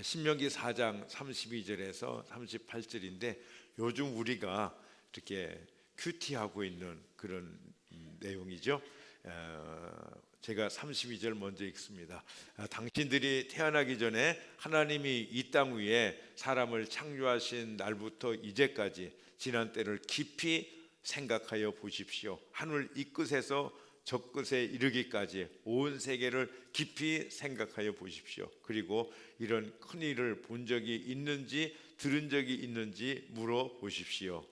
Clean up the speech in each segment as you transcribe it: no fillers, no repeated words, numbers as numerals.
신명기 4장 32절에서 38절인데 요즘 우리가 이렇게 큐티하고 있는 그런 내용이죠. 제가 32절 먼저 읽습니다. 당신들이 태어나기 전에 하나님이 이 땅 위에 사람을 창조하신 날부터 이제까지 지난 때를 깊이 생각하여 보십시오. 하늘 이 끝에서 저 끝에 이르기까지 온 세계를 깊이 생각하여 보십시오. 그리고 이런 큰 일을 본 적이 있는지 들은 적이 있는지 물어보십시오.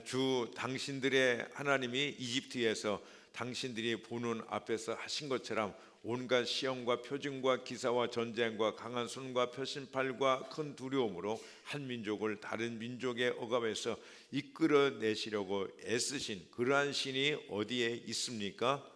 주 당신들의 하나님이 이집트에서 당신들이 보는 앞에서 하신 것처럼 온갖 시험과 표징과 기사와 전쟁과 강한 손과 표신팔과 큰 두려움으로 한 민족을 다른 민족의 억압에서 이끌어내시려고 애쓰신 그러한 신이 어디에 있습니까?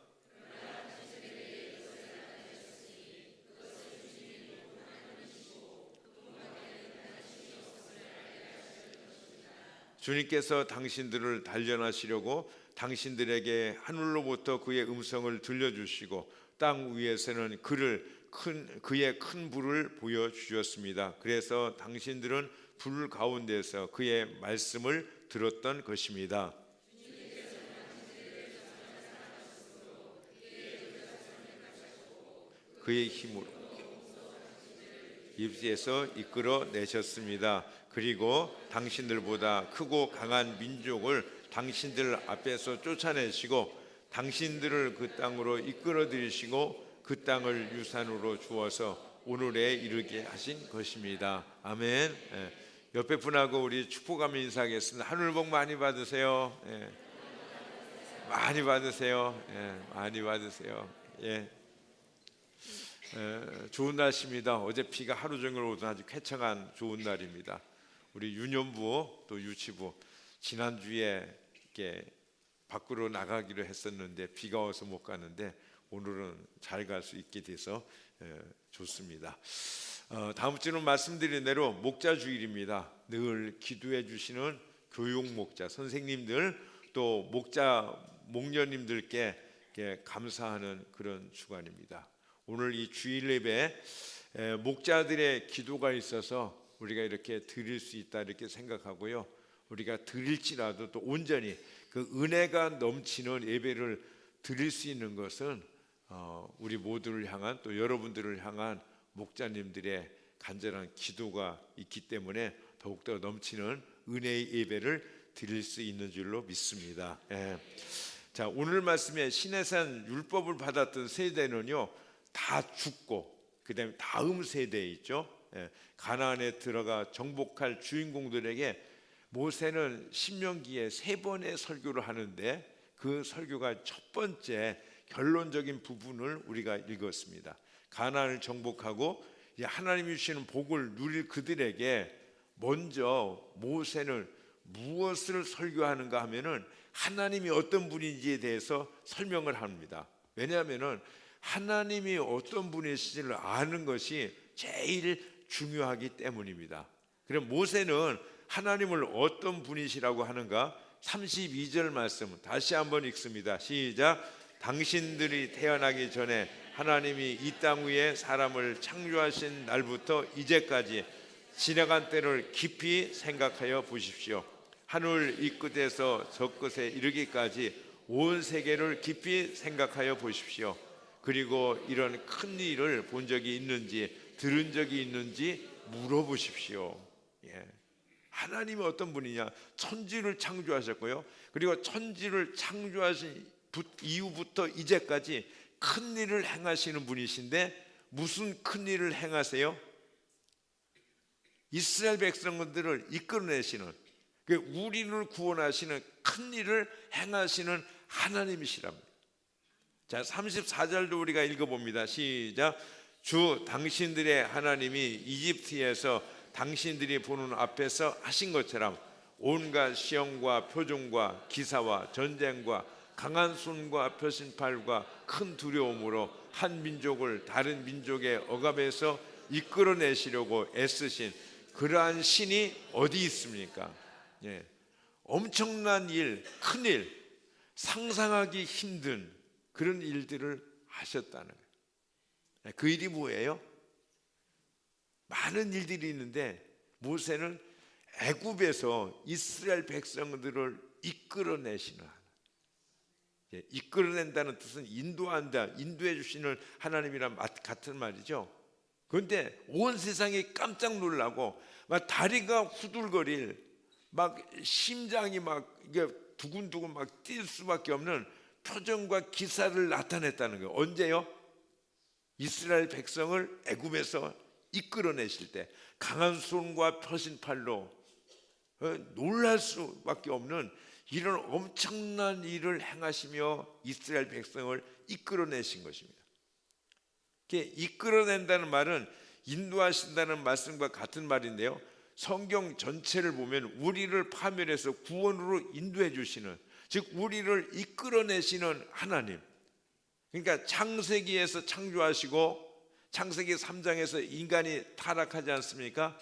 주님께서 당신들을 단련하시려고 당신들에게 하늘로부터 그의 음성을 들려주시고 땅 위에서는 그의 큰 불을 보여주셨습니다. 그래서 당신들은 불 가운데서 그의 말씀을 들었던 것입니다. 그의 힘으로 이집트에서 이끌어내셨습니다. 그리고 당신들보다 크고 강한 민족을 당신들 앞에서 쫓아내시고 당신들을 그 땅으로 이끌어들이시고 그 땅을 유산으로 주어서 오늘에 이르게 하신 것입니다. 아멘. 옆에 분하고 우리 축복하며 인사하겠습니다. 하늘 복 많이 받으세요. 많이 받으세요. 많이 받으세요. 좋은 날씨입니다. 어제 비가 하루 종일 오던 아주 쾌청한 좋은 날입니다. 우리 유년부 또 유치부 지난주에 이렇게 밖으로 나가기로 했었는데 비가 와서 못 가는데 오늘은 잘 갈 수 있게 돼서 좋습니다. 다음 주는 말씀드린 대로 목자 주일입니다. 늘 기도해 주시는 교육 목자 선생님들 또 목자 목녀님들께 감사하는 그런 주간입니다. 오늘 이 주일 예배 목자들의 기도가 있어서 우리가 이렇게 드릴 수 있다 이렇게 생각하고요. 우리가 드릴지라도 또 온전히 그 은혜가 넘치는 예배를 드릴 수 있는 것은 우리 모두를 향한 또 여러분들을 향한 목자님들의 간절한 기도가 있기 때문에 더욱더 넘치는 은혜의 예배를 드릴 수 있는 줄로 믿습니다. 자, 오늘 말씀에 시내산 율법을 받았던 세대는요 다 죽고 그다음에 다음 세대에 있죠. 가나안에 들어가 정복할 주인공들에게 모세는 신명기에 3번의 설교를 하는데 그 설교가 첫 번째 결론적인 부분을 우리가 읽었습니다. 가나안을 정복하고 하나님이 주시는 복을 누릴 그들에게 먼저 모세는 무엇을 설교하는가 하면은 하나님이 어떤 분인지에 대해서 설명을 합니다. 왜냐하면은 하나님이 어떤 분이신지를 아는 것이 제일 중요하기 때문입니다. 그럼 모세는 하나님을 어떤 분이시라고 하는가? 32절 말씀 다시 한번 읽습니다. 시작. 당신들이 태어나기 전에 하나님이 이 땅 위에 사람을 창조하신 날부터 이제까지 지나간 때를 깊이 생각하여 보십시오. 하늘 이 끝에서 저 끝에 이르기까지 온 세계를 깊이 생각하여 보십시오. 그리고 이런 큰 일을 본 적이 있는지 들은 적이 있는지 물어보십시오. 하나님이 어떤 분이냐? 천지를 창조하셨고요. 그리고 천지를 창조하신 이후부터 이제까지 큰 일을 행하시는 분이신데 무슨 큰 일을 행하세요? 이스라엘 백성들을 이끌어내시는 우리를 구원하시는 큰 일을 행하시는 하나님이시랍니다. 자, 34절도 우리가 읽어봅니다. 시작. 주 당신들의 하나님이 이집트에서 당신들이 보는 앞에서 하신 것처럼 온갖 시험과 표징과 기사와 전쟁과 강한 손과 표신팔과 큰 두려움으로 한 민족을 다른 민족의 억압에서 이끌어내시려고 애쓰신 그러한 신이 어디 있습니까? 엄청난 일, 큰 일, 상상하기 힘든 그런 일들을 하셨다는 거예요. 그 일이 뭐예요? 많은 일들이 있는데 모세는 애굽에서 이스라엘 백성들을 이끌어내시는, 이끌어낸다는 뜻은 인도한다, 인도해 주시는 하나님이랑 같은 말이죠. 그런데 온 세상이 깜짝 놀라고 막 다리가 후들거릴, 막 심장이 막 이게 두근두근 막 뛸 수밖에 없는 표정과 기사를 나타냈다는 거예요. 언제요? 이스라엘 백성을 애굽에서 이끌어내실 때 강한 손과 펴신 팔로 놀랄 수밖에 없는 이런 엄청난 일을 행하시며 이스라엘 백성을 이끌어내신 것입니다. 이끌어낸다는 말은 인도하신다는 말씀과 같은 말인데요, 성경 전체를 보면 우리를 파멸해서 구원으로 인도해 주시는, 즉 우리를 이끌어내시는 하나님. 그러니까 창세기에서 창조하시고 창세기 3장에서 인간이 타락하지 않습니까?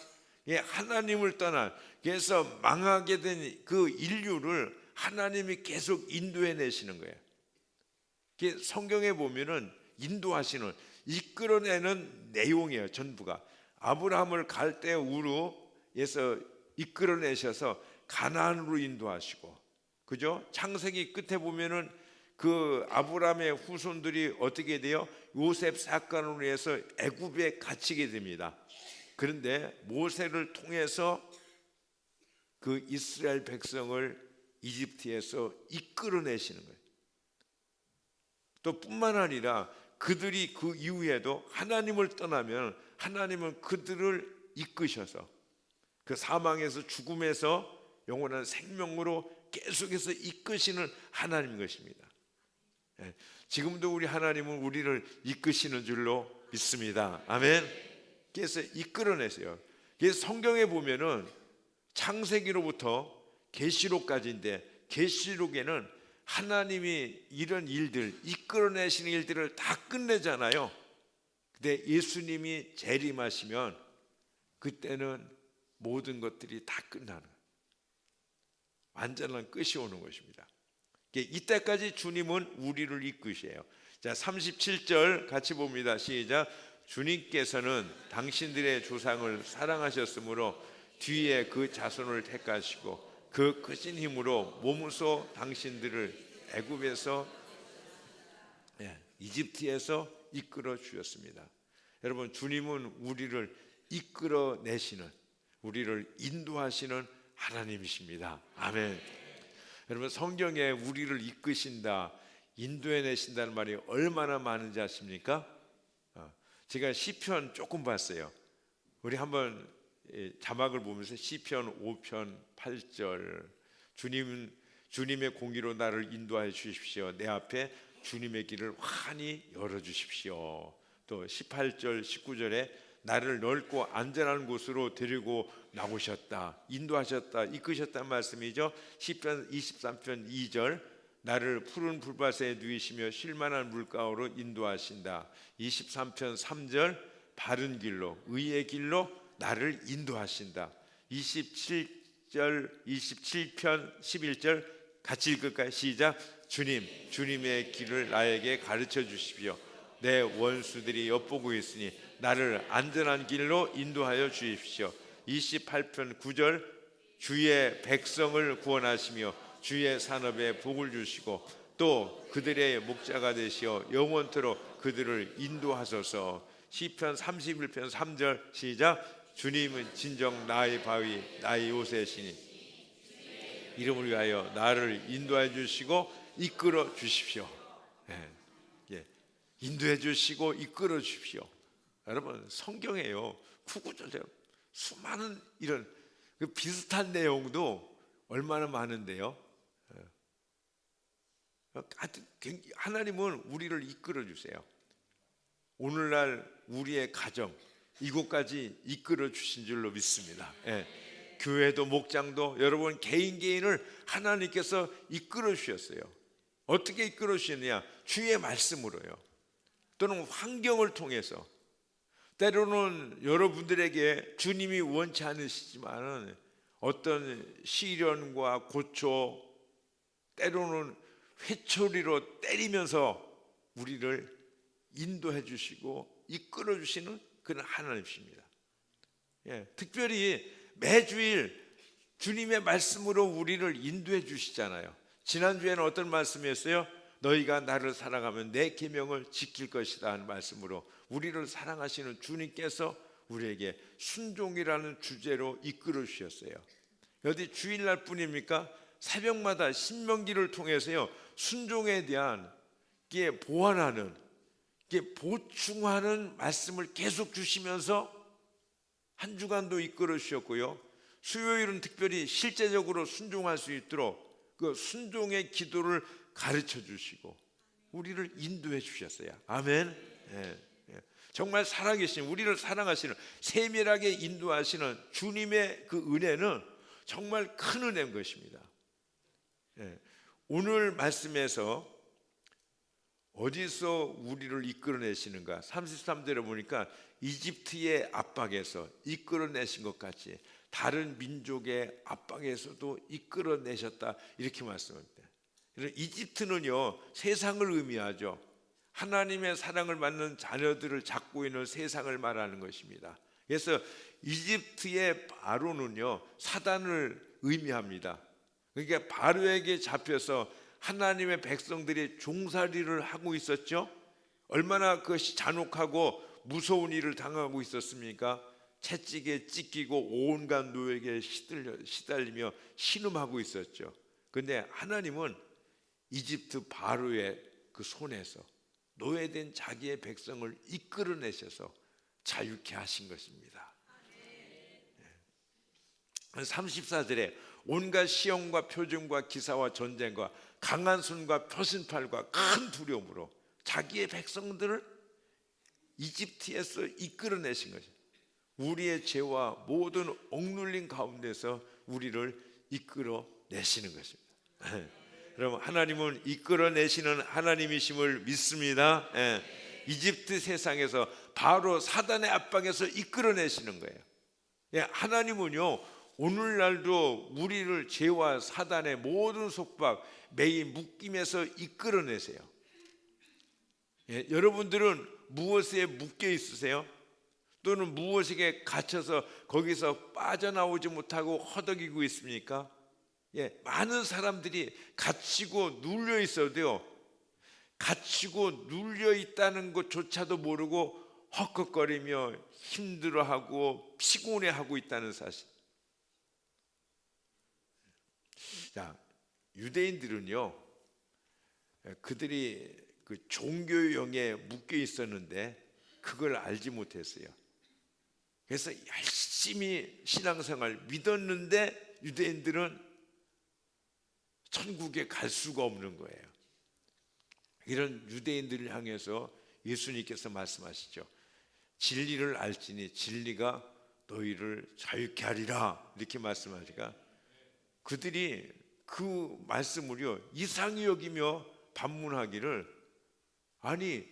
하나님을 떠난, 그래서 망하게 된 그 인류를 하나님이 계속 인도해 내시는 거예요. 성경에 보면은 인도하시는, 이끌어내는 내용이에요. 전부가 아브라함을 갈대 우르에서 이끌어내셔서 가나안으로 인도하시고, 그죠? 창세기 끝에 보면은 그 아브라함의 후손들이 어떻게 돼요? 요셉 사건으로 해서 애굽에 갇히게 됩니다. 그런데 모세를 통해서 그 이스라엘 백성을 이집트에서 이끌어내시는 거예요. 또 뿐만 아니라 그들이 그 이후에도 하나님을 떠나면 하나님은 그들을 이끄셔서 그 사망에서 죽음에서 영원한 생명으로 계속해서 이끄시는 하나님인 것입니다. 지금도 우리 하나님은 우리를 이끄시는 줄로 믿습니다. 아멘. 그래서 이끌어내세요. 그래서 성경에 보면은 창세기로부터 계시록까지인데, 계시록에는 하나님이 이런 일들, 이끌어내시는 일들을 다 끝내잖아요. 근데 예수님이 재림하시면 그때는 모든 것들이 다 끝나는, 완전한 끝이 오는 것입니다. 이때까지 주님은 우리를 이끄셔요. 자, 37절 같이 봅니다. 시작. 주님께서는 당신들의 조상을 사랑하셨으므로 뒤에 그 자손을 택하시고 그 크신 힘으로 몸소 당신들을 애굽에서, 이집트에서 이끌어 주셨습니다. 여러분, 주님은 우리를 이끌어내시는, 우리를 인도하시는 하나님이십니다. 아멘. 여러분, 성경에 우리를 이끄신다, 인도해내신다는 말이 얼마나 많은지 아십니까? 제가 시편 조금 봤어요. 우리 한번 자막을 보면서 시편 5편 8절, 주님의 공의로 나를 인도하여 주십시오. 내 앞에 주님의 길을 환히 열어주십시오. 또 18절 19절에 나를 넓고 안전한 곳으로 데리고 나오셨다, 인도하셨다, 이끄셨다는 말씀이죠. 시편 23편 2절 나를 푸른 풀밭에 누이시며 쉴만한 물가로 인도하신다. 23편 3절 바른 길로, 의의 길로 나를 인도하신다. 27편 11절 같이 읽을까요? 시작. 주님의 길을 나에게 가르쳐 주십시오. 내 원수들이 엿보고 있으니 나를 안전한 길로 인도하여 주십시오. 28편 9절 주의 백성을 구원하시며 주의 산업에 복을 주시고 또 그들의 목자가 되시어 영원토록 그들을 인도하소서. 시편 31편 3절 시작. 주님은 진정 나의 바위, 나의 요새시니 이름을 위하여 나를 인도해 주시고 이끌어 주십시오. 인도해 주시고 이끌어 주십시오. 여러분, 성경에요, 구구절절 수많은 이런 비슷한 내용도 얼마나 많은데요. 하나님은 우리를 이끌어 주세요. 오늘날 우리의 가정 이곳까지 이끌어 주신 줄로 믿습니다. 교회도 목장도 여러분 개인을 하나님께서 이끌어 주셨어요. 어떻게 이끌어 주셨느냐? 주의 말씀으로요. 또는 환경을 통해서. 때로는 여러분들에게 주님이 원치 않으시지만 어떤 시련과 고초, 때로는 회초리로 때리면서 우리를 인도해 주시고 이끌어 주시는 그런 하나님이십니다. 특별히 매주일 주님의 말씀으로 우리를 인도해 주시잖아요. 지난주에는 어떤 말씀이었어요? 너희가 나를 사랑하면 내 계명을 지킬 것이다 하는 말씀으로 우리를 사랑하시는 주님께서 우리에게 순종이라는 주제로 이끌어 주셨어요. 어디 주일날 뿐입니까? 새벽마다 신명기를 통해서요, 순종에 대한 보완하는, 보충하는 말씀을 계속 주시면서 한 주간도 이끌어 주셨고요, 수요일은 특별히 실제적으로 순종할 수 있도록 그 순종의 기도를 가르쳐 주시고 우리를 인도해 주셨어요. 아멘. 정말 살아계신, 우리를 사랑하시는, 세밀하게 인도하시는 주님의 그 은혜는 정말 큰 은혜인 것입니다. 오늘 말씀에서 어디서 우리를 이끌어내시는가? 33절에 보니까 이집트의 압박에서 이끌어내신 것 같이 다른 민족의 압박에서도 이끌어내셨다, 이렇게 말씀합니다. 이집트는요, 세상을 의미하죠. 하나님의 사랑을 받는 자녀들을 잡고 있는 세상을 말하는 것입니다. 그래서 이집트의 바로는요, 사단을 의미합니다. 그러니까 바로에게 잡혀서 하나님의 백성들이 종살이를 하고 있었죠. 얼마나 그것이 잔혹하고 무서운 일을 당하고 있었습니까? 채찍에 찢기고 온갖 노역에 시달리며 신음하고 있었죠. 그런데 하나님은 이집트 바로의 그 손에서 노예된 자기의 백성을 이끌어내셔서 자유케 하신 것입니다. 34절에 온갖 시험과 표징과 기사와 전쟁과 강한 손과 표신팔과 큰 두려움으로 자기의 백성들을 이집트에서 이끌어내신 것입니다. 우리의 죄와 모든 억눌린 가운데서 우리를 이끌어내시는 것입니다. 여러분, 하나님은 이끌어내시는 하나님이심을 믿습니다. 이집트 세상에서 바로 사단의 압박에서 이끌어내시는 거예요. 하나님은요, 오늘날도 우리를 죄와 사단의 모든 속박, 매일 묶임에서 이끌어내세요. 여러분들은 무엇에 묶여 있으세요? 또는 무엇에 갇혀서 거기서 빠져나오지 못하고 허덕이고 있습니까? 많은 사람들이 갇히고 눌려 있어도요, 갇히고 눌려 있다는 것조차도 모르고 헉헉거리며 힘들어하고 피곤해하고 있다는 사실. 자, 유대인들은요, 그들이 그 종교형에 묶여 있었는데 그걸 알지 못했어요. 그래서 열심히 신앙생활 믿었는데 유대인들은 천국에 갈 수가 없는 거예요. 이런 유대인들을 향해서 예수님께서 말씀하시죠. 진리를 알지니 진리가 너희를 자유케 하리라, 이렇게 말씀하시니까 그들이 그 말씀을요, 이상히 여기며 반문하기를, 아니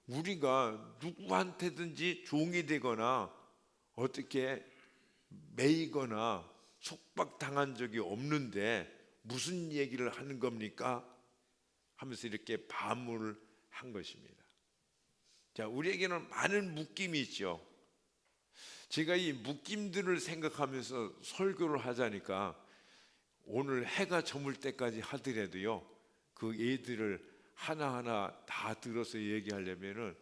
우리가 누구한테든지 종이 되거나 어떻게 매이거나 속박당한 적이 없는데 무슨 얘기를 하는 겁니까? 하면서 이렇게 반문을 한 것입니다. 자, 우리에게는 많은 묶임이 있죠. 제가 이 묶임들을 생각하면서 설교를 하자니까 오늘 해가 저물 때까지 하더라도요, 그 예들을 하나하나 다 들어서 얘기하려면은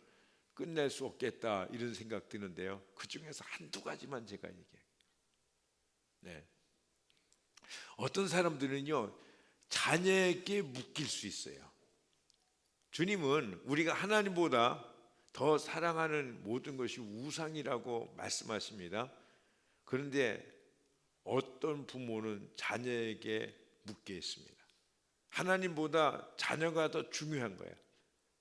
끝낼 수 없겠다, 이런 생각 드는데요, 그 중에서 한두 가지만 제가 얘기해요. 어떤 사람들은요, 자녀에게 묶일 수 있어요. 주님은 우리가 하나님보다 더 사랑하는 모든 것이 우상이라고 말씀하십니다. 그런데 어떤 부모는 자녀에게 묶여 있습니다. 하나님보다 자녀가 더 중요한 거예요.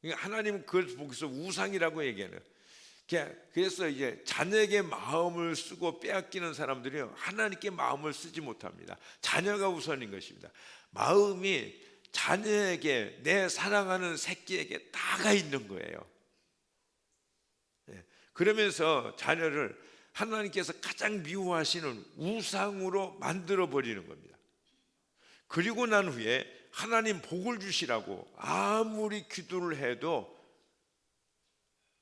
그러니까 하나님은 그걸 보고서 우상이라고 얘기해요. 그래서 이제 자녀에게 마음을 쓰고 빼앗기는 사람들이요, 하나님께 마음을 쓰지 못합니다. 자녀가 우선인 것입니다. 마음이 자녀에게, 내 사랑하는 새끼에게 다가 있는 거예요. 그러면서 자녀를 하나님께서 가장 미워하시는 우상으로 만들어 버리는 겁니다. 그리고 난 후에 하나님 복을 주시라고 아무리 기도를 해도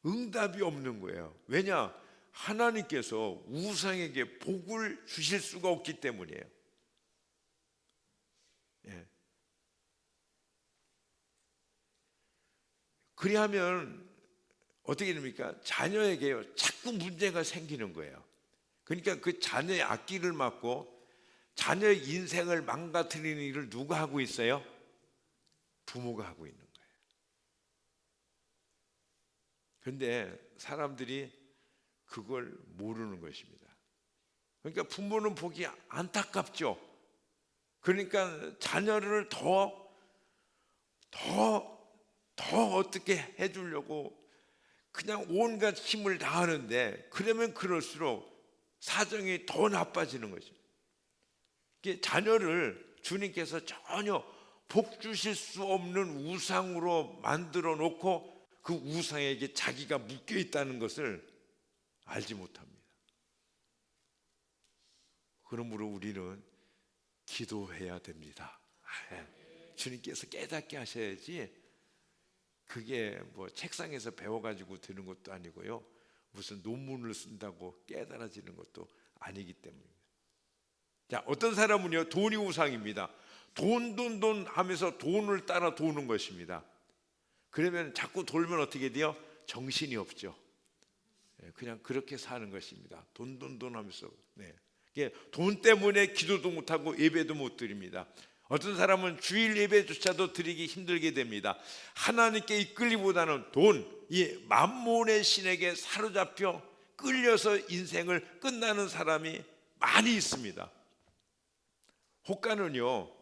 응답이 없는 거예요. 왜냐? 하나님께서 우상에게 복을 주실 수가 없기 때문이에요. 예. 그리하면 어떻게 됩니까? 자녀에게 자꾸 문제가 생기는 거예요. 그러니까 그 자녀의 앞길을 막고 자녀의 인생을 망가뜨리는 일을 누가 하고 있어요? 부모가 하고 있는 거예요. 그런데 사람들이 그걸 모르는 것입니다. 그러니까 부모는 보기 안타깝죠. 그러니까 자녀를 더 어떻게 해주려고 그냥 온갖 힘을 다하는데, 그러면 그럴수록 사정이 더 나빠지는 거죠. 자녀를 주님께서 전혀 복 주실 수 없는 우상으로 만들어 놓고 그 우상에게 자기가 묶여 있다는 것을 알지 못합니다. 그러므로 우리는 기도해야 됩니다. 주님께서 깨닫게 하셔야지, 그게 뭐 책상에서 배워가지고 되는 것도 아니고요, 무슨 논문을 쓴다고 깨달아지는 것도 아니기 때문입니다. 자, 어떤 사람은요, 돈이 우상입니다. 돈 하면서 돈을 따라 도는 것입니다. 그러면 자꾸 돌면 어떻게 돼요? 정신이 없죠. 그냥 그렇게 사는 것입니다. 돈 하면서. 돈 때문에 기도도 못하고 예배도 못 드립니다. 어떤 사람은 주일 예배조차도 드리기 힘들게 됩니다. 하나님께 이끌리보다는 돈, 이 만몬의 신에게 사로잡혀 끌려서 인생을 끝나는 사람이 많이 있습니다. 호가는요,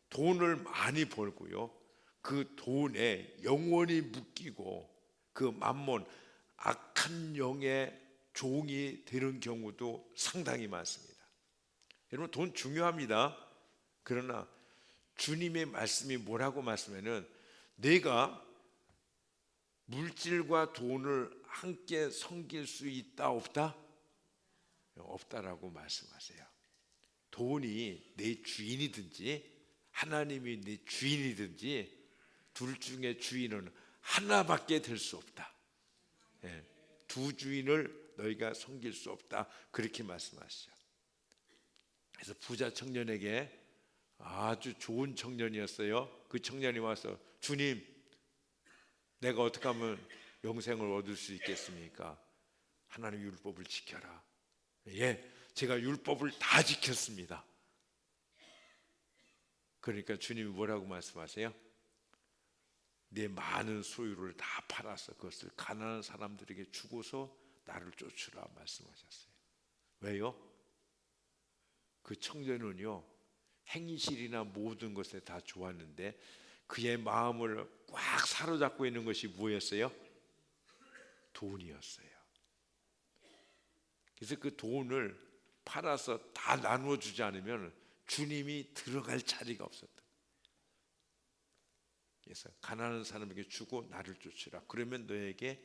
돈을 많이 벌고요, 그 돈에 영원히 묶이고 그 만몬, 악한 영의 종이 되는 경우도 상당히 많습니다. 여러분, 돈 중요합니다. 그러나 주님의 말씀이 뭐라고 말씀하면, 내가 물질과 돈을 함께 섬길 수 있다 없다? 없다라고 말씀하세요. 돈이 내 주인이든지 하나님이 내 주인이든지 둘 중에 주인은 하나밖에 될 수 없다. 두 주인을 너희가 섬길 수 없다, 그렇게 말씀하시죠. 그래서 부자 청년에게, 아주 좋은 청년이었어요. 그 청년이 와서, 주님, 내가 어떻게 하면 영생을 얻을 수 있겠습니까? 하나님 율법을 지켜라. 예, 제가 율법을 다 지켰습니다. 그러니까 주님이 뭐라고 말씀하세요? 내 많은 소유를 다 팔아서 그것을 가난한 사람들에게 주고서 나를 쫓으라 말씀하셨어요. 왜요? 그 청년은요, 행실이나 모든 것에 다 좋았는데 그의 마음을 꽉 사로잡고 있는 것이 뭐였어요? 돈이었어요. 그래서 그 돈을 팔아서 다 나누어 주지 않으면 주님이 들어갈 자리가 없었다. 그래서 가난한 사람에게 주고 나를 쫓으라. 그러면 너에게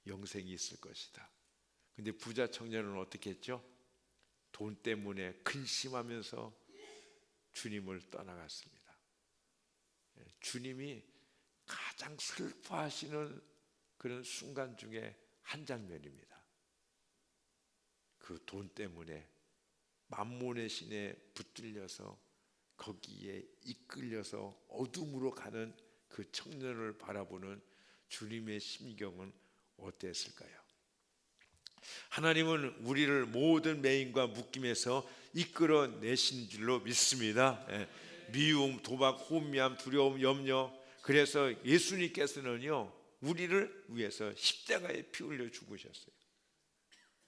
영생이 있을 것이다. 근데 부자 청년은 어떻게 했죠? 돈 때문에 근심하면서 주님을 떠나갔습니다. 주님이 가장 슬퍼하시는 그런 순간 중에 한 장면입니다. 그 돈 때문에 만몬의 신에 붙들려서 거기에 이끌려서 어둠으로 가는 그 청년을 바라보는 주님의 심경은 어땠을까요? 하나님은 우리를 모든 매임과 묶임에서 이끌어내신 줄로 믿습니다. 미움, 도박, 혼미함, 두려움, 염려. 그래서 예수님께서는요, 우리를 위해서 십자가에 피 흘려 죽으셨어요.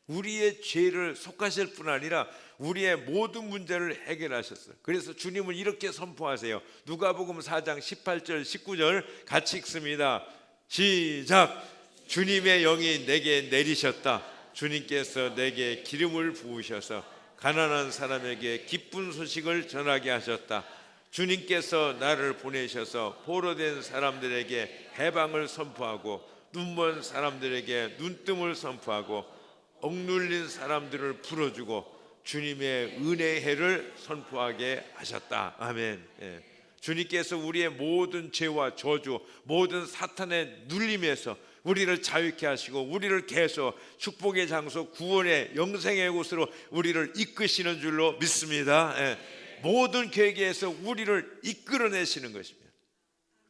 우리의 죄를 속하실 뿐 아니라 우리의 모든 문제를 해결하셨어요. 그래서 주님은 이렇게 선포하세요. 누가복음 4장 18절 19절 같이 읽습니다. 시작. 주님의 영이 내게 내리셨다. 주님께서 내게 기름을 부으셔서 가난한 사람에게 기쁜 소식을 전하게 하셨다. 주님께서 나를 보내셔서 포로된 사람들에게 해방을 선포하고 눈먼 사람들에게 눈뜸을 선포하고 억눌린 사람들을 풀어주고 주님의 은혜의 해를 선포하게 하셨다. 아멘. 예. 주님께서 우리의 모든 죄와 저주, 모든 사탄의 눌림에서 우리를 자유케 하시고 우리를 계속 축복의 장소, 구원의 영생의 곳으로 우리를 이끄시는 줄로 믿습니다. 예. 모든 계획에서 우리를 이끌어내시는 것입니다.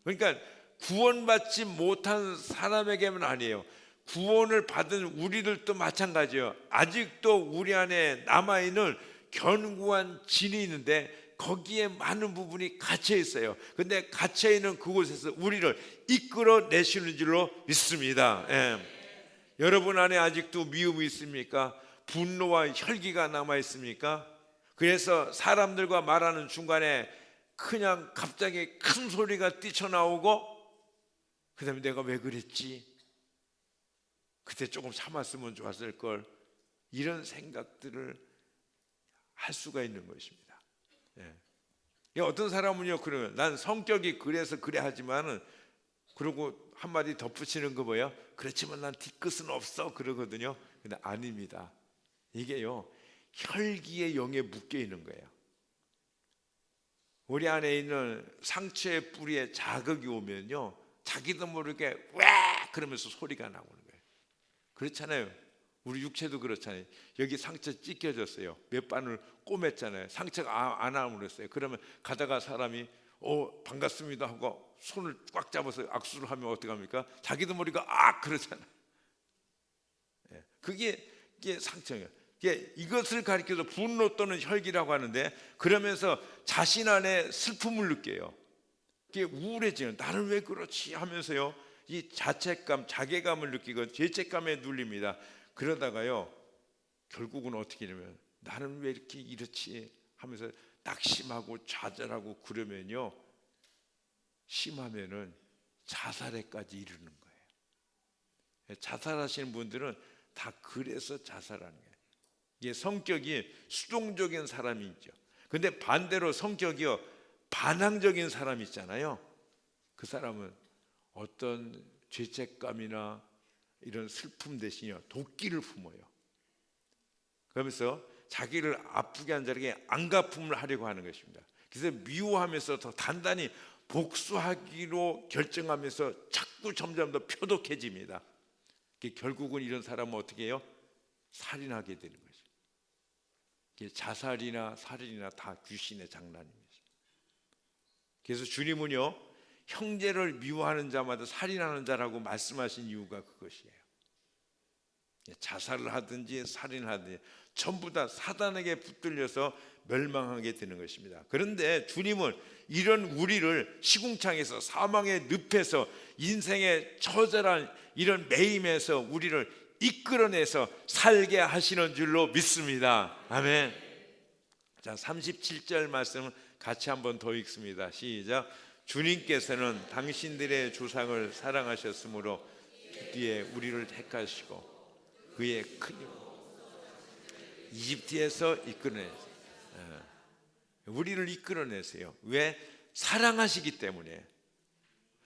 그러니까 구원받지 못한 사람에게만 아니에요. 구원을 받은 우리들도 마찬가지예요. 아직도 우리 안에 남아있는 견고한 진이 있는데 거기에 많은 부분이 갇혀 있어요. 근데 갇혀 있는 그곳에서 우리를 이끌어내시는 줄로 믿습니다. 예. 여러분 안에 아직도 미움이 있습니까? 분노와 혈기가 남아 있습니까? 그래서 사람들과 말하는 중간에 그냥 갑자기 큰 소리가 뛰쳐나오고 그 다음에 내가 왜 그랬지? 그때 조금 참았으면 좋았을 걸, 이런 생각들을 할 수가 있는 것입니다. 예. 어떤 사람은요, 그러면 난 성격이 그래서 그래 하지만은, 그러고 한마디 덧붙이는 거 뭐예요? 그렇지만 난 뒤끝은 없어 그러거든요. 근데 아닙니다. 이게요, 혈기의 영에 묶여 있는 거예요. 우리 안에 있는 상처의 뿌리에 자극이 오면요, 자기도 모르게 왜 그러면서 소리가 나오는 거예요. 그렇잖아요. 우리 육체도 그렇잖아요. 여기 상처 찢겨졌어요. 몇 바늘 꼬맸잖아요. 상처가 안 아물었어요. 그러면 가다가 사람이 반갑습니다 하고 손을 꽉 잡아서 악수를 하면 어떡합니까? 자기도 모르게 그러잖아요. 그게 상처예요. 이것을 가리켜서 분노 또는 혈기라고 하는데, 그러면서 자신 안에 슬픔을 느껴요. 이게 우울해지는, 나는 왜 그렇지 하면서요, 이 자책감, 자괴감을 느끼고 죄책감에 눌립니다. 그러다가요, 결국은 어떻게 되냐면 나는 왜 이렇게 이렇지 하면서 낙심하고 좌절하고 그러면요, 심하면은 자살에까지 이르는 거예요. 자살하시는 분들은 다 그래서 자살하는 거예요. 이게 성격이 수동적인 사람이 있죠. 근데 반대로 성격이요, 반항적인 사람이 있잖아요. 그 사람은 어떤 죄책감이나 이런 슬픔 대신에 도끼를 품어요. 그러면서 자기를 아프게 한 자에게 안갚음을 하려고 하는 것입니다. 그래서 미워하면서 더 단단히 복수하기로 결정하면서 자꾸 점점 더 표독해집니다. 결국은 이런 사람은 어떻게 해요? 살인하게 되는 거죠. 자살이나 살인이나 다 귀신의 장난입니다. 그래서 주님은요, 형제를 미워하는 자마다 살인하는 자라고 말씀하신 이유가 그것이에요. 자살을 하든지 살인을 하든지 전부 다 사단에게 붙들려서 멸망하게 되는 것입니다. 그런데 주님은 이런 우리를 시궁창에서, 사망의 늪에서, 인생의 처절한 이런 매임에서 우리를 이끌어내서 살게 하시는 줄로 믿습니다. 아멘. 자, 37절 말씀 같이 한번 더 읽습니다. 시작. 주님께서는 당신들의 조상을 사랑하셨으므로 드디어 우리를 택하시고 그의 큰 이집트에서 이끌어내세요. 우리를 이끌어내세요. 왜? 사랑하시기 때문에.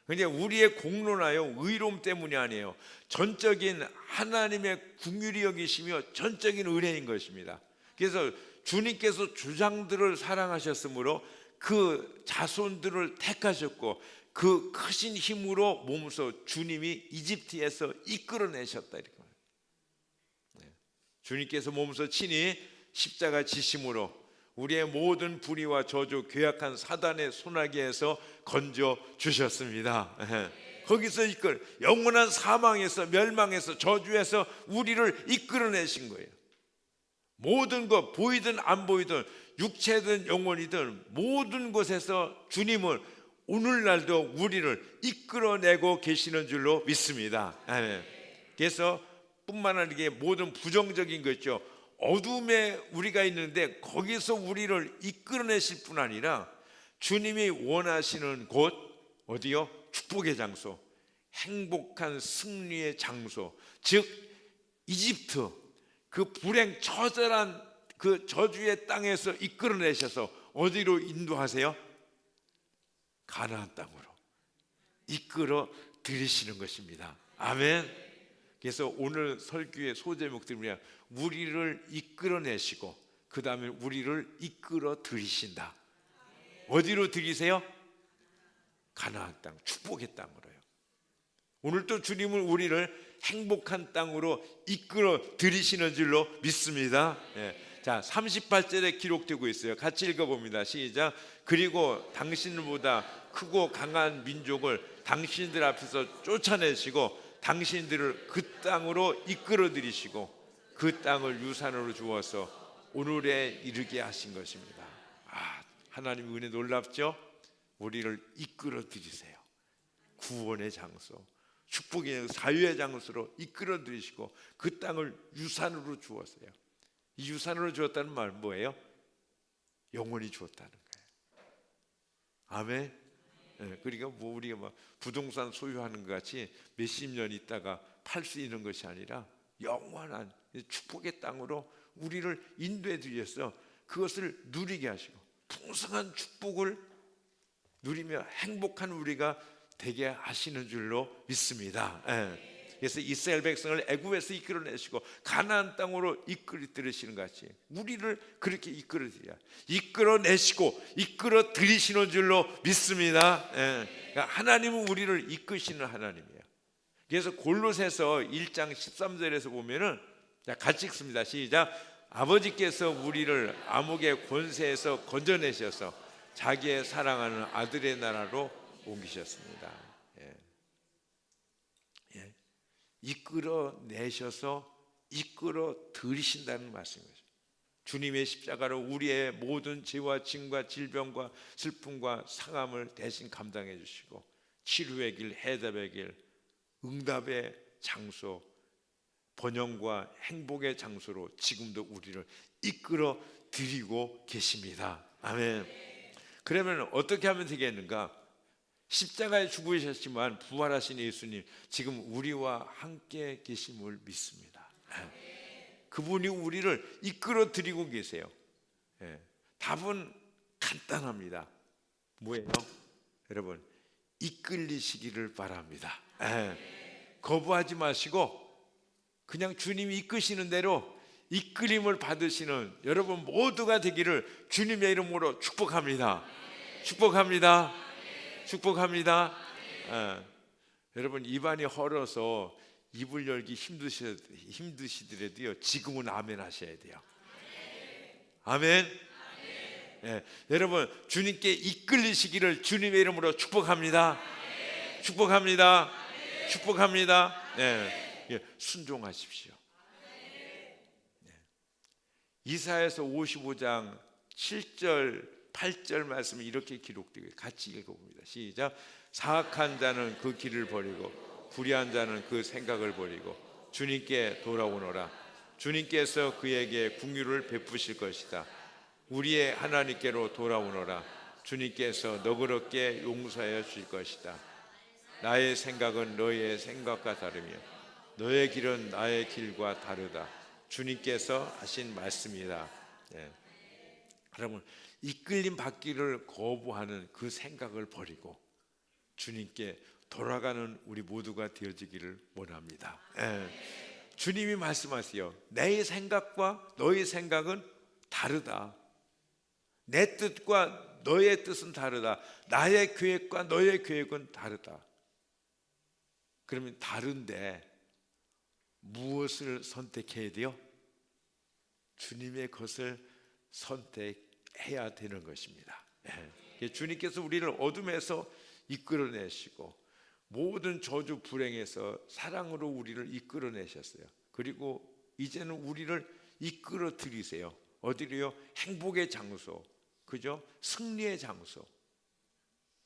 근데 우리의 공로나요, 의로움 때문이 아니에요. 전적인 하나님의 긍휼히 여기시며 전적인 은혜인 것입니다. 그래서 주님께서 주장들을 사랑하셨으므로 그 자손들을 택하셨고 그 크신 힘으로 몸소 주님이 이집트에서 이끌어내셨다, 이렇게 말해요. 주님께서 몸소 친히 십자가 지심으로 우리의 모든 불의와 저주, 괴악한 사단의 손아귀에서 건져 주셨습니다. 거기서 영원한 사망에서, 멸망에서, 저주에서 우리를 이끌어내신 거예요. 모든 것, 보이든 안 보이든, 육체든 영혼이든 모든 곳에서 주님은 오늘날도 우리를 이끌어내고 계시는 줄로 믿습니다. 그래서 뿐만 아니라 모든 부정적인 거 있죠. 어둠에 우리가 있는데 거기서 우리를 이끌어내실 뿐 아니라 주님이 원하시는 곳, 어디요? 축복의 장소, 행복한 승리의 장소, 즉 이집트, 그 불행 처절한 그 저주의 땅에서 이끌어내셔서 어디로 인도하세요? 가나안 땅으로 이끌어 들이시는 것입니다. 아멘. 그래서 오늘 설교의 소제목들이 우리를 이끌어내시고 그 다음에 우리를 이끌어 들이신다. 어디로 들이세요? 가나안 땅, 축복의 땅으로요. 오늘도 주님은 우리를 행복한 땅으로 이끌어 들이시는 줄로 믿습니다. 자, 38절에 기록되고 있어요. 같이 읽어봅니다. 시작. 그리고 당신보다 크고 강한 민족을 당신들 앞에서 쫓아내시고 당신들을 그 땅으로 이끌어 들이시고 그 땅을 유산으로 주어서 오늘에 이르게 하신 것입니다. 하나님 은혜 놀랍죠? 우리를 이끌어 들이세요. 구원의 장소, 축복의 사유의 장소로 이끌어 들이시고 그 땅을 유산으로 주었어요. 이 유산으로 주었다는 말 뭐예요? 영원히 주었다는 거예요. 아멘. 그러니까 우리가 부동산 소유하는 것 같이 몇십 년 있다가 팔 수 있는 것이 아니라 영원한 축복의 땅으로 우리를 인도해 주셔서 그것을 누리게 하시고 풍성한 축복을 누리며 행복한 우리가 되게 하시는 줄로 믿습니다. 그래서 이스라엘 백성을 애굽에서 이끌어내시고 가나안 땅으로 이끌어들이시는 같이 우리를 그렇게 이끌어내시고 이끌어 들이시는 줄로 믿습니다. 그러니까 하나님은 우리를 이끄시는 하나님이에요. 그래서 골로새서 1장 13절에서 보면은 같이 읽습니다. 시작. 아버지께서 우리를 암흑의 권세에서 건져내셔서 자기의 사랑하는 아들의 나라로 옮기셨습니다. 이끌어내셔서 이끌어 들이신다는 말씀이죠. 주님의 십자가로 우리의 모든 죄와 짐과 질병과 슬픔과 상함을 대신 감당해 주시고 치료의 길, 해답의 길, 응답의 장소, 번영과 행복의 장소로 지금도 우리를 이끌어 드리고 계십니다. 아멘. 그러면 어떻게 하면 되겠는가? 십자가에 죽으셨지만 부활하신 예수님 지금 우리와 함께 계심을 믿습니다. 그분이 우리를 이끌어 드리고 계세요. 답은 간단합니다. 뭐예요? 여러분, 이끌리시기를 바랍니다. 거부하지 마시고 그냥 주님이 이끄시는 대로 이끌림을 받으시는 여러분 모두가 되기를 주님의 이름으로 축복합니다. 축복합니다. 축복합니다. 여러분 입안이 헐어서 입을 열기 힘드시더라도요 지금은 아멘 하셔야 돼요. 아멘. 여러분 주님께 이끌리시기를 주님의 이름으로 축복합니다. 축복합니다. 축복합니다. 순종하십시오. 이사야서 55장 7절 8절 말씀이 이렇게 기록되고 같이 읽어봅니다. 시작. 사악한 자는 그 길을 버리고 불의한 자는 그 생각을 버리고 주님께 돌아오너라. 주님께서 그에게 긍휼을 베푸실 것이다. 우리의 하나님께로 돌아오너라. 주님께서 너그럽게 용서하여 주실 것이다. 나의 생각은 너의 생각과 다르며 너의 길은 나의 길과 다르다. 주님께서 하신 말씀이다. 여러분 이끌림 받기를 거부하는 그 생각을 버리고 주님께 돌아가는 우리 모두가 되어지기를 원합니다. 주님이 말씀하세요. 내 생각과 너의 생각은 다르다. 내 뜻과 너의 뜻은 다르다. 나의 계획과 너의 계획은 다르다. 그러면 다른데 무엇을 선택해야 돼요? 주님의 것을 선택해야 되는 것입니다. 주님께서 우리를 어둠에서 이끌어내시고 모든 저주 불행에서 사랑으로 우리를 이끌어내셨어요. 그리고 이제는 우리를 이끌어 들이세요. 어디로요? 행복의 장소, 그죠? 승리의 장소.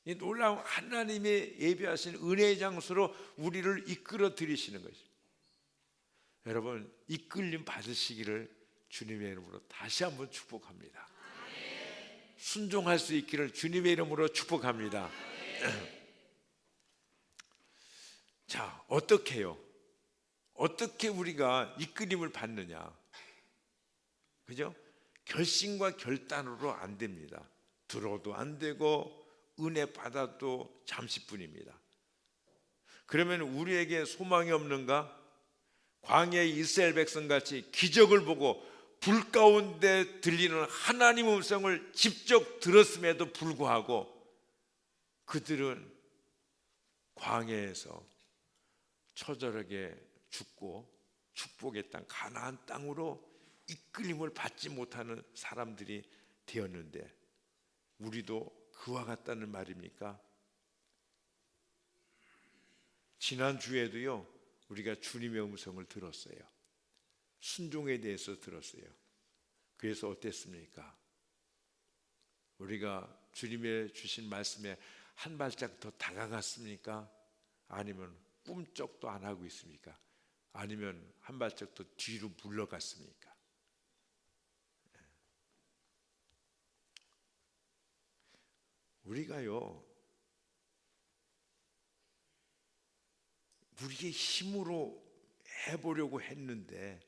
이 놀라운 하나님의 예비하신 은혜의 장소로 우리를 이끌어 들이시는 것입니다. 여러분 이끌림 받으시기를 주님의 이름으로 다시 한번 축복합니다. 순종할 수 있기를 주님의 이름으로 축복합니다. 자, 어떻게 해요? 어떻게 우리가 이끌림을 받느냐? 그죠? 결심과 결단으로 안 됩니다. 들어도 안 되고 은혜 받아도 잠시뿐입니다. 그러면 우리에게 소망이 없는가? 광야의 이스라엘 백성같이 기적을 보고 불 가운데 들리는 하나님의 음성을 직접 들었음에도 불구하고 그들은 광야에서 처절하게 죽고 축복의 땅 가나안 땅으로 이끌림을 받지 못하는 사람들이 되었는데 우리도 그와 같다는 말입니까? 지난주에도요 우리가 주님의 음성을 들었어요. 순종에 대해서 들었어요. 그래서 어땠습니까? 우리가 주님의 주신 말씀에 한 발짝 더 다가갔습니까? 아니면 꿈쩍도 안 하고 있습니까? 아니면 한 발짝 더 뒤로 물러갔습니까? 우리가요 우리의 힘으로 해보려고 했는데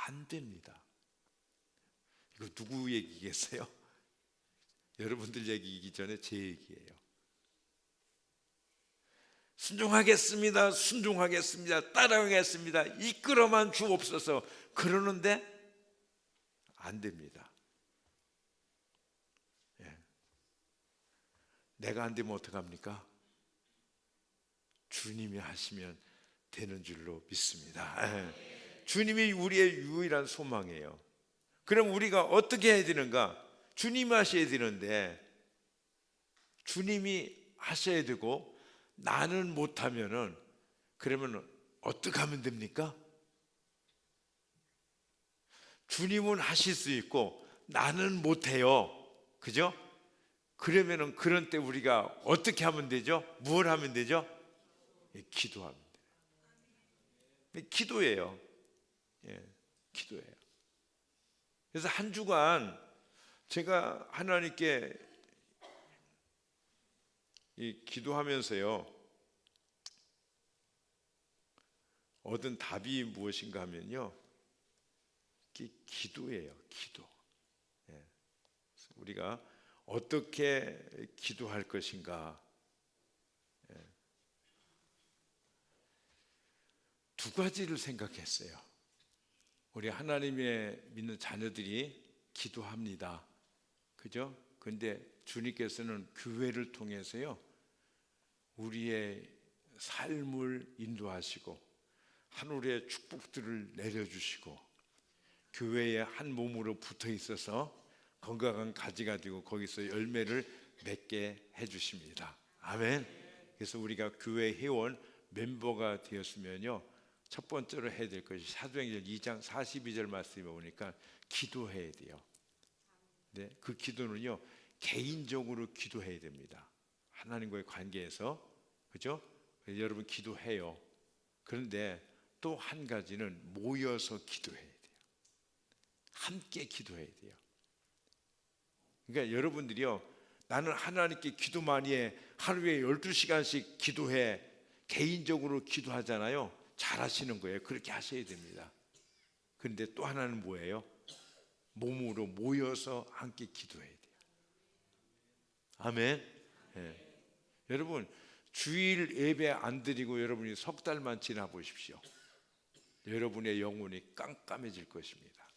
안 됩니다. 이거 누구 얘기겠어요? 여러분들 얘기이기 전에 제 얘기예요. 순종하겠습니다. 순종하겠습니다. 따라가겠습니다. 이끌어만 주옵소서. 그러는데 안 됩니다. 예. 내가 안 되면 어떡합니까? 주님이 하시면 되는 줄로 믿습니다. 예. 주님이 우리의 유일한 소망이에요. 그럼 우리가 어떻게 해야 되는가? 주님이 하셔야 되는데 주님이 하셔야 되고 나는 못하면은 그러면 어떻게 하면 됩니까? 주님은 하실 수 있고 나는 못해요. 그죠? 그러면은 그런 때 우리가 어떻게 하면 되죠? 뭘 하면 되죠? 기도하면 돼요. 기도예요. 예, 기도예요. 그래서 한 주간 제가 하나님께 기도하면서요 얻은 답이 무엇인가 하면요 기도예요. 기도. 예. 우리가 어떻게 기도할 것인가. 예. 두 가지를 생각했어요. 우리 하나님의 믿는 자녀들이 기도합니다. 그죠? 근데 주님께서는 교회를 통해서요 우리의 삶을 인도하시고 하늘의 축복들을 내려주시고 교회에 한 몸으로 붙어 있어서 건강한 가지가 되고 거기서 열매를 맺게 해주십니다. 아멘. 그래서 우리가 교회 회원 멤버가 되었으면요 첫 번째로 해야 될 것이 사도행전 2장 42절 말씀에 보니까 기도해야 돼요. 네, 그 기도는요 개인적으로 기도해야 됩니다. 하나님과의 관계에서. 그죠? 여러분 기도해요. 그런데 또 한 가지는 모여서 기도해야 돼요. 함께 기도해야 돼요. 그러니까 여러분들이요 나는 하나님께 기도 많이 해 하루에 12시간씩 기도해 개인적으로 기도하잖아요. 잘하시는 거예요. 그렇게 하셔야 됩니다. 그런데 또 하나는 뭐예요? 몸으로 모여서 함께 기도해야 돼요. 아멘. 예. 여러분 주일 예배 안 드리고 여러분이 석 달만 지나 보십시오. 여러분의 영혼이 깜깜해질 것입니다.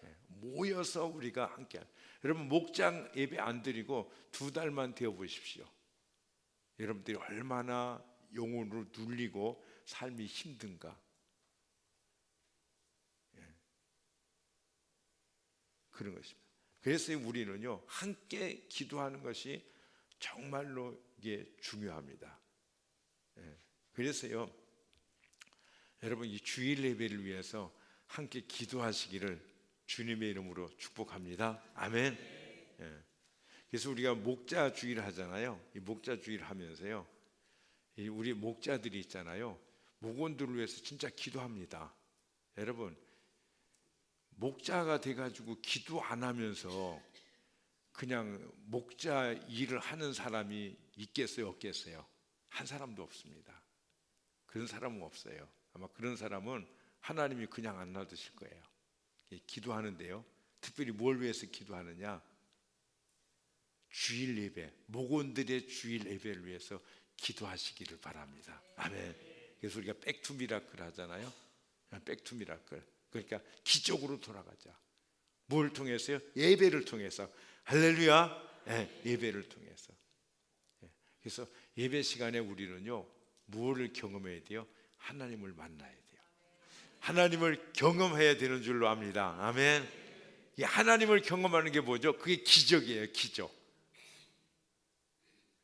예. 모여서 우리가 함께. 여러분 목장 예배 안 드리고 2달만 되어 보십시오. 여러분들이 얼마나 영혼으로 눌리고 삶이 힘든가. 예. 그런 것입니다. 그래서 우리는요 함께 기도하는 것이 정말로 이게 중요합니다. 예. 그래서요 여러분 이 주일 예배를 위해서 함께 기도하시기를 주님의 이름으로 축복합니다. 아멘. 예. 그래서 우리가 목자 주일 하잖아요. 이 목자 주일 하면서요 우리 목자들이 있잖아요. 목원들을 위해서 진짜 기도합니다. 여러분 목자가 돼가지고 기도 안 하면서 그냥 목자 일을 하는 사람이 있겠어요? 없겠어요? 한 사람도 없습니다. 그런 사람은 없어요. 아마 그런 사람은 하나님이 그냥 안 놔두실 거예요. 기도하는데요 특별히 뭘 위해서 기도하느냐? 주일 예배, 목원들의 주일 예배를 위해서 기도하시기를 바랍니다. 아멘. 그래서 우리가 백투 미라클 하잖아요. 백투 미라클. 그러니까 기적으로 돌아가자. 뭘 통해서요? 예배를 통해서. 할렐루야. 예배를 통해서. 그래서 예배 시간에 우리는요, 무엇을 경험해야 돼요? 하나님을 만나야 돼요. 하나님을 경험해야 되는 줄로 압니다. 아멘. 이 하나님을 경험하는 게 뭐죠? 그게 기적이에요. 기적.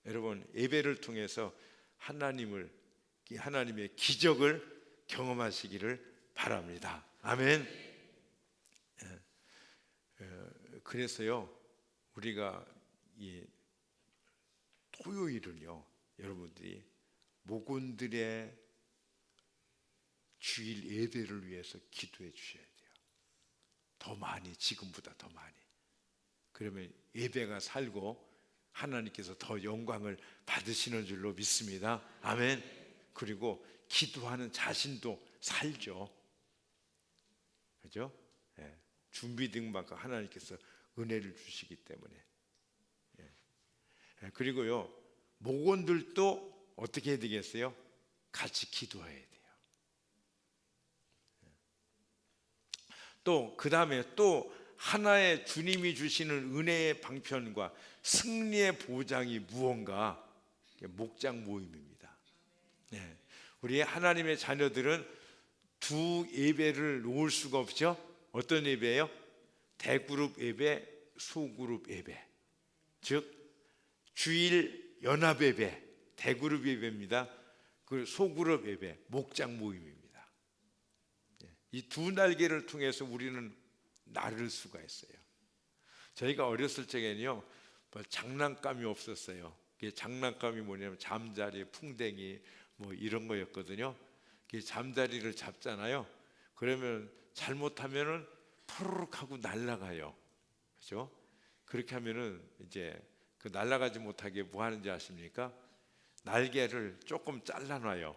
여러분, 예배를 통해서 하나님의 기적을 경험하시기를 바랍니다. 아멘. 그래서요, 우리가 이 토요일은요, 여러분들이 목원들의 주일 예배를 위해서 기도해 주셔야 돼요. 더 많이, 지금보다 더 많이. 그러면 예배가 살고 하나님께서 더 영광을 받으시는 줄로 믿습니다. 아멘. 그리고 기도하는 자신도 살죠. 그죠? 준비된 만큼 하나님께서 은혜를 주시기 때문에. 그리고요, 목원들도 어떻게 해야 되겠어요? 같이 기도해야 돼요. 또 그 다음에 또 하나의 주님이 주시는 은혜의 방편과 승리의 보장이 무언가? 목장 모임입니다. 우리 하나님의 자녀들은 두 예배를 놓을 수가 없죠. 어떤 예배예요? 대그룹 예배, 소그룹 예배. 즉 주일 연합 예배, 대그룹 예배입니다. 그 소그룹 예배, 목장 모임입니다. 이 두 날개를 통해서 우리는 나를 수가 있어요. 저희가 어렸을 적에는요, 장난감이 없었어요. 장난감이 뭐냐면 잠자리, 풍뎅이 뭐 이런 거였거든요. 잠자리를 잡잖아요. 그러면 잘못하면은 푸르륵 하고 날아가요. 그렇죠? 그렇게 하면은 이제 그 날아가지 못하게 뭐 하는지 아십니까? 날개를 조금 잘라놔요.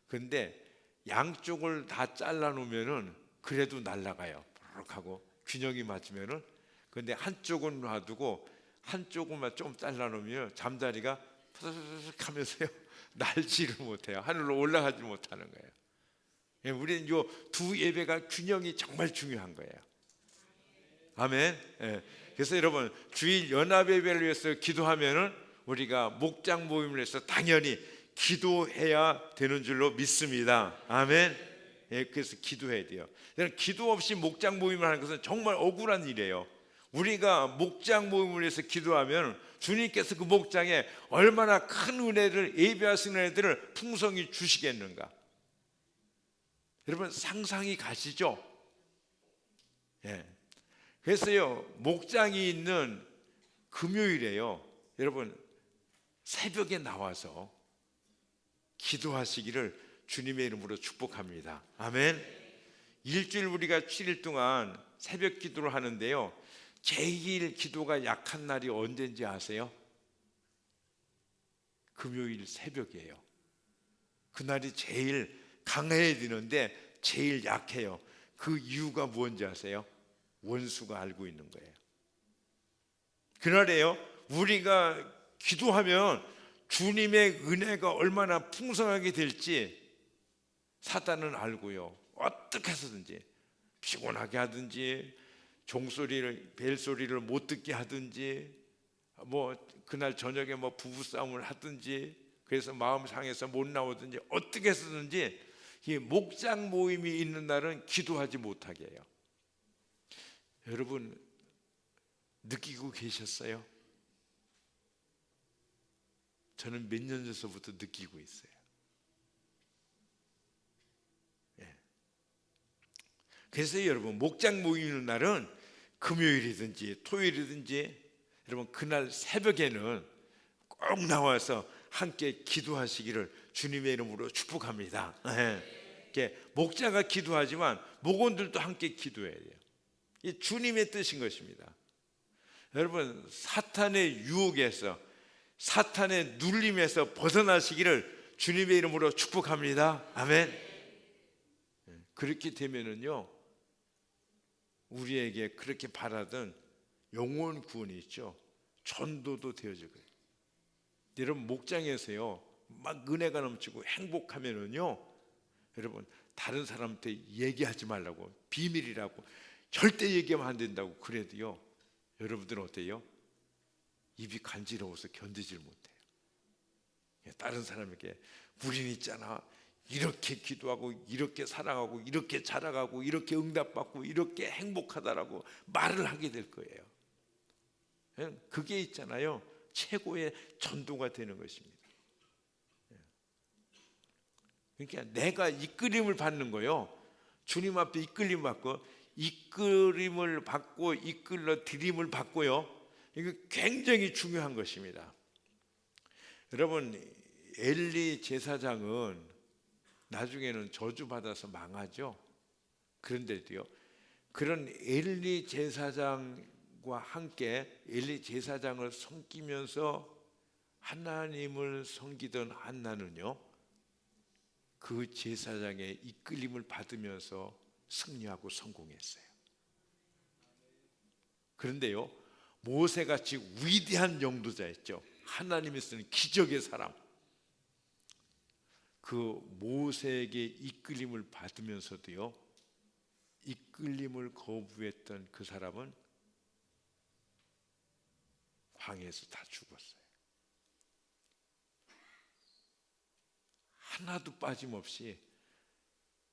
근데 양쪽을 다 잘라놓으면은 그래도 날아가요. 푸르륵 하고 균형이 맞으면은. 근데 한쪽은 놔두고 한쪽만 좀 잘라놓으면 잠자리가 푸르륵 하면서요, 날지를 못해요. 하늘로 올라가지 못하는 거예요. 우리는 이 두 예배가 균형이 정말 중요한 거예요. 아멘. 그래서 여러분, 주일 연합 예배를 위해서 기도하면은 우리가 목장 모임을 해서 당연히 기도해야 되는 줄로 믿습니다. 아멘. 그래서 기도해야 돼요. 기도 없이 목장 모임을 하는 것은 정말 억울한 일이에요. 우리가 목장 모임을 위해서 기도하면 주님께서 그 목장에 얼마나 큰 은혜를, 예배하시는 은혜들을 풍성히 주시겠는가. 여러분, 상상이 가시죠? 그래서요, 목장이 있는 금요일에요, 여러분 새벽에 나와서 기도하시기를 주님의 이름으로 축복합니다. 아멘. 일주일 우리가 7일 동안 새벽 기도를 하는데요, 제일 기도가 약한 날이 언제인지 아세요? 금요일 새벽이에요. 그날이 제일 강해야 되는데 제일 약해요. 그 이유가 뭔지 아세요? 원수가 알고 있는 거예요. 그날에요, 우리가 기도하면 주님의 은혜가 얼마나 풍성하게 될지 사단은 알고요, 어떻게 해서든지 피곤하게 하든지 종소리를, 벨소리를 못 듣게 하든지, 뭐 그날 저녁에 뭐 부부싸움을 하든지, 그래서 마음 상해서 못 나오든지 어떻게 해서든지 이 목장 모임이 있는 날은 기도하지 못하게 해요. 여러분, 느끼고 계셨어요? 저는 몇 년 전서부터 느끼고 있어요. 그래서 여러분, 목장 모이는 날은 금요일이든지 토요일이든지 여러분 그날 새벽에는 꼭 나와서 함께 기도하시기를 주님의 이름으로 축복합니다. 목자가 기도하지만 목원들도 함께 기도해야 돼요. 이 주님의 뜻인 것입니다. 여러분, 사탄의 유혹에서, 사탄의 눌림에서 벗어나시기를 주님의 이름으로 축복합니다. 아멘. 그렇게 되면은요, 우리에게 그렇게 바라던 영원 구원이 있죠, 전도도 되어질 거예요. 여러분, 목장에서요 막 은혜가 넘치고 행복하면은요, 여러분 다른 사람한테 얘기하지 말라고, 비밀이라고, 절대 얘기하면 안 된다고 그래도요, 여러분들은 어때요? 입이 간지러워서 견디질 못해요. 다른 사람에게 우린 있잖아, 이렇게 기도하고 이렇게 사랑하고 이렇게 자랑하고 이렇게 응답받고 이렇게 행복하다라고 말을 하게 될 거예요. 그게 있잖아요, 최고의 전도가 되는 것입니다. 그러니까 내가 이끌림을 받는 거요, 주님 앞에 이끌림 받고, 이끌림을 받고 이끌러 드림을 받고요, 이거 굉장히 중요한 것입니다. 여러분, 엘리 제사장은 나중에는 저주받아서 망하죠. 그런데도요, 그런 엘리 제사장과 함께 엘리 제사장을 섬기면서 하나님을 섬기던 한나는요, 그 제사장의 이끌림을 받으면서 승리하고 성공했어요. 그런데요, 모세같이 위대한 영도자였죠. 하나님이 쓰는 기적의 사람, 그 모세에게 이끌림을 받으면서도요, 이끌림을 거부했던 그 사람은 광야에서 다 죽었어요. 하나도 빠짐없이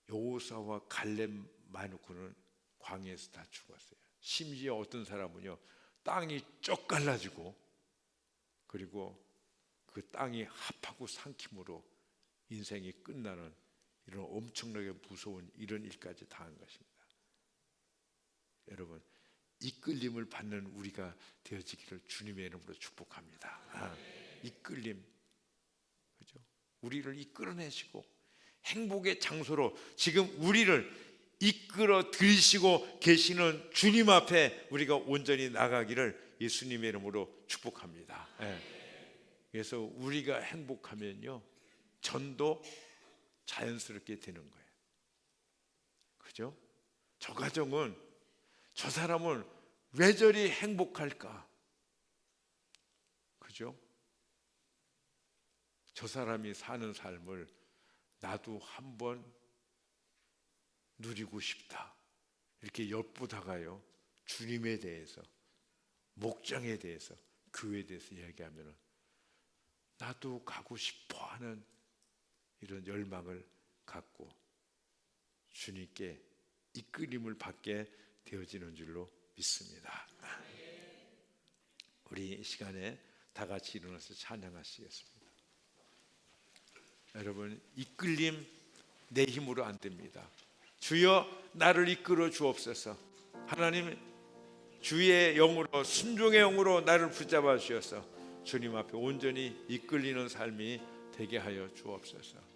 여호수아와 갈렙만 놓고는 광야에서 다 죽었어요. 심지어 어떤 사람은요, 땅이 쩍 갈라지고, 그리고 그 땅이 합하고 삼킴으로 인생이 끝나는 이런 엄청나게 무서운 이런 일까지 당한 것입니다. 여러분, 이끌림을 받는 우리가 되어지기를 주님의 이름으로 축복합니다. 이끌림, 그죠? 우리를 이끌어내시고 행복의 장소로 지금 우리를 이끌어 들이시고 계시는 주님 앞에 우리가 온전히 나가기를 예수님의 이름으로 축복합니다. 그래서 우리가 행복하면요, 전도 자연스럽게 되는 거예요. 그죠? 저 가정은, 저 사람은 왜 저리 행복할까? 그죠? 저 사람이 사는 삶을 나도 한번 누리고 싶다, 이렇게 엿보다가요, 주님에 대해서, 목장에 대해서, 교회에 대해서 이야기하면 나도 가고 싶어 하는 이런 열망을 갖고 주님께 이끌림을 받게 되어지는 줄로 믿습니다. 우리 이 시간에 다 같이 일어나서 찬양하시겠습니다. 여러분, 이끌림 내 힘으로 안 됩니다. 주여 나를 이끌어 주옵소서. 하나님, 주의 영으로, 순종의 영으로 나를 붙잡아 주셔서 주님 앞에 온전히 이끌리는 삶이 되게 하여 주옵소서.